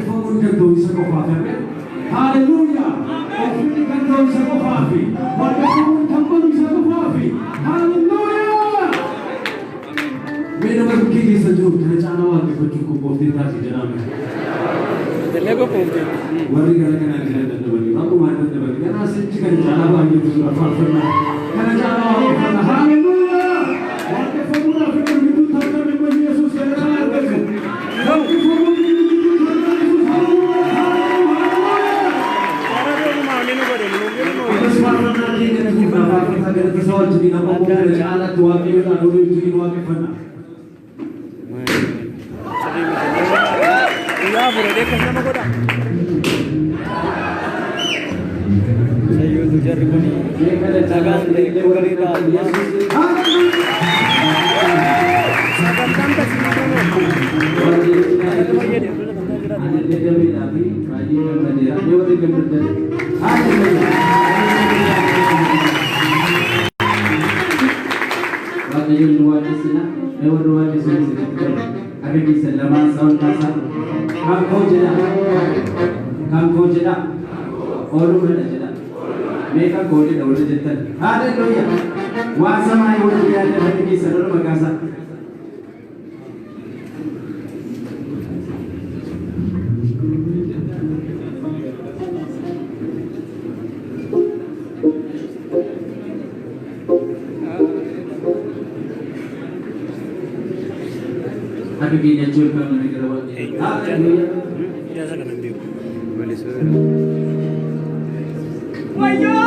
waaqeffamuun danda'u isa qofaaf argame. Haalleluuyaa! Ofirri kan ta'u isa qofaafi. Waaqeffamuun kan balu isa qofaafi. Haalleluuyaa! Mee nama bukkee keessa jiru kana caalaa waaqeffachuuf qophoofte taate jedhame. Warri gara kanaa kana dadhabanii akkuma dadhabanii kana asitti kan caalaa baay'eetu jira faarfannaa. Kana caalaa waaqeffata. Haalleluuyaa! Waaqeffamuudhaaf kan gidduu taatame kun Yesuus jedhama argamu. Waaqeffamuun ሰዎች ዲናቆም ለጫላት ዋቂውና ዶሎ ይጅን ዋቂፈና ያ ብረደ ከነማ ጎዳ ሰይዱ ጀርኩኒ የከለ ዳጋን ለገሪዳ ኢየሱስ ሰከንዳም ተሲናሞ ለደብዳቤ ማጂ ከመደራ የወደ ገምደ ሃሌሉያ Waaqayyoon nu waaqessina warra waaqessuun isinitti akka keessan lamaan sa'oon taasaa kan koo jedha oolumadha jedha meeqa koodedha warra jettan haalleluuyaa waan samaa warra yaadda akka keessan warra maqaasaa Tapi gini aja kan negara buat ya saya kan ambil boleh suruh Wayo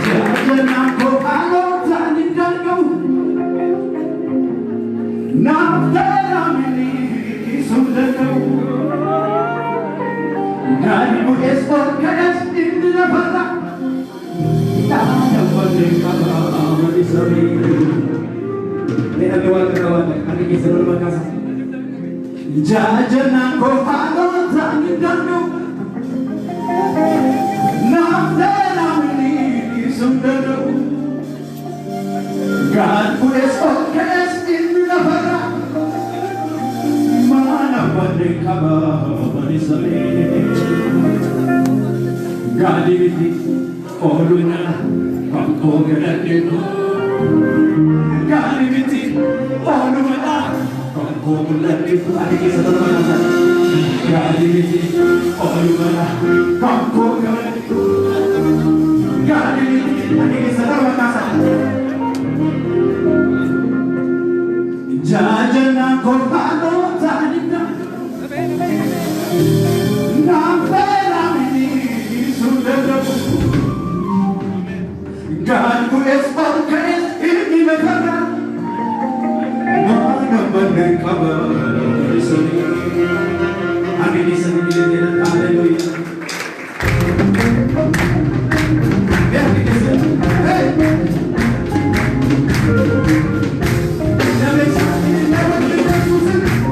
jangan aku alo tani kau nafsu ini sudah kau dari bukan podcast ini apa Jajanan ko paano tanging gano Nafdala sundan God puts focus in the bara Mana pandai kabar isale God diviti Oluna Pangko galatino Galibiti Oluna Pangko galatino Adik isa na naman Galibiti Oluna Pangko galatino Galibiti Adik isa na naman Jajan ako paano tanin na Nampera mini sundan God who is focused in the camera Mana bandai kabar Isani Amin isani dilitiran Hallelujah Ya kita sedang Hey Nabi Sani Nabi Yesus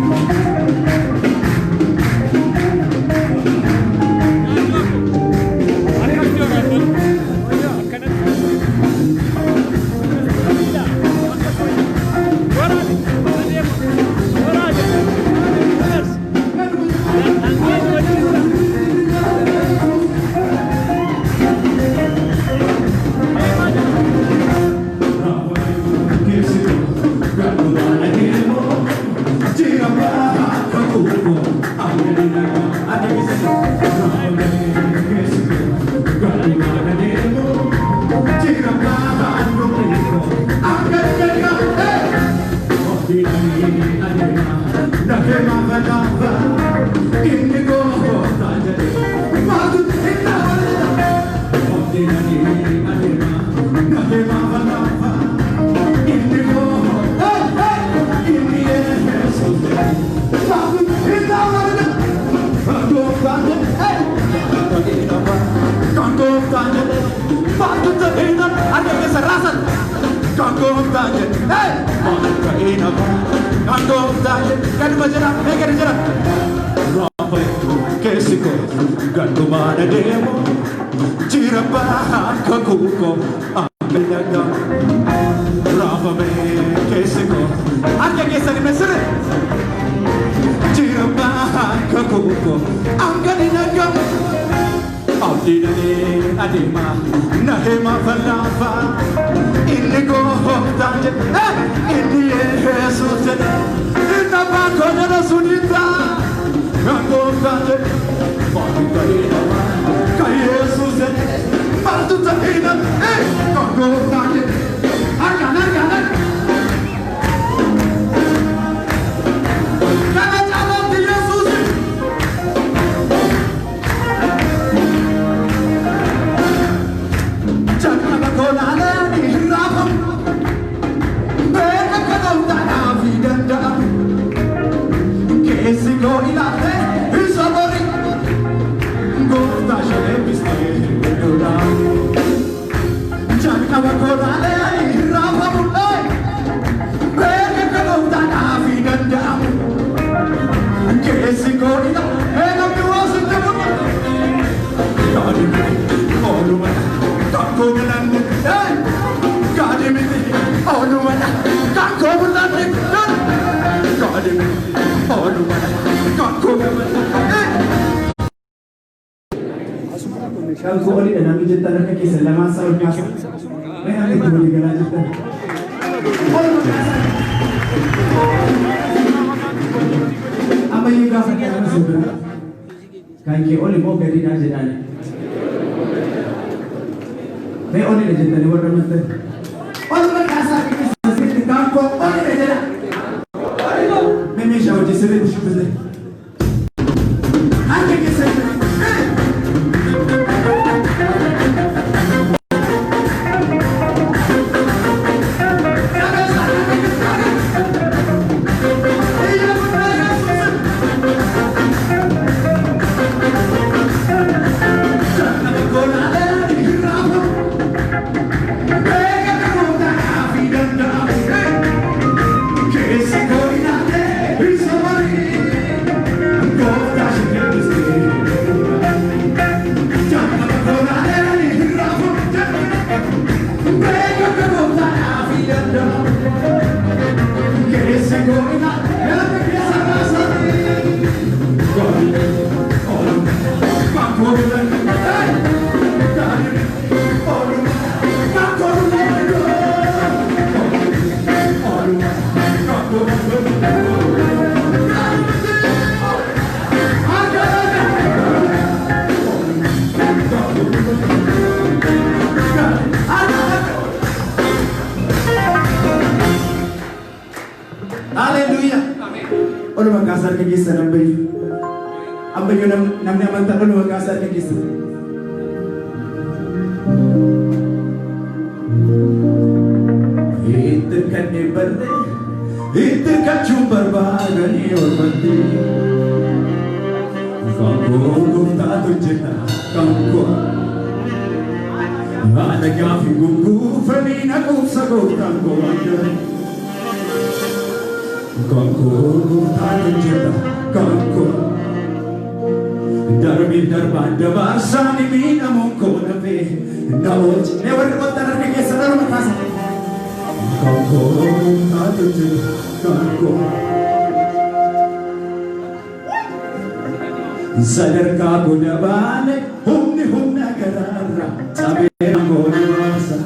Gandumana demo, Jirapa, Kakuko, Angelaga, Rama me, Kesiko, Anya keessan mesere jirama kakuko angani nagam Audinani adima nahema falafa indigo hoftaje indi Jesus inna ba kodana sunita gango ftaje Monica ina ka Jesus Partu tabina gango ftaje argana Kan ko oli na namijit talaga kisa laman sa orkasa. May hangit kouli gala dito. Ama yung gasa kaya na sobra. Kaya ki oli mo pwede na dyan. May oli na dyan tani wala naman. Oli mo gasa kisa siya ko oli na dyan. May siya o jisiri ko siya pwede. Hangit kisa Ono magkasar kagisa ng bayo. Ang bayo naman ono magkasar kagisa. Itirkan ni berde, itirkan cumbar bagani ormati. Kanggo gumta tujeta kanggo. Ada gafi gugu femina kusago kanggo agay. Kanggo tayo jeta kanggo darbi darba dabasa ni mina mongko na pe nawoj never matar ke sadar matasa kanggo tayo jeta kanggo sadar ka budabane humni garara sabe ngo masa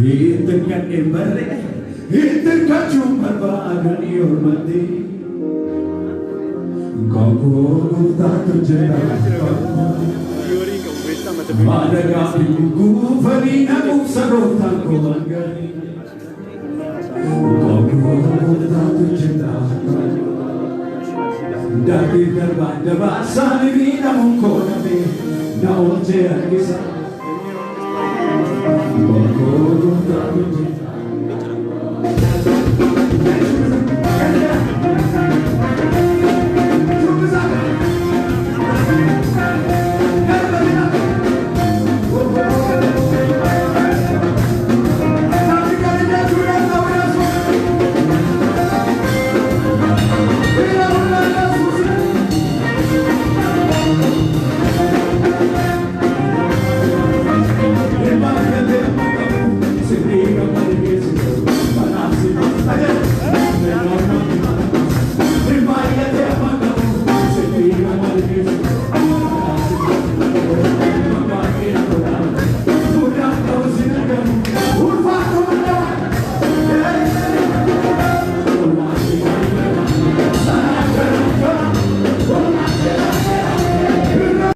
itirkan embere itirkan cumbar bagani hormati kanggo tato jena ada gapi gugu farina sarotan ko angani kanggo tato jena dati darbanda basani mina mongko nabe na onje agisa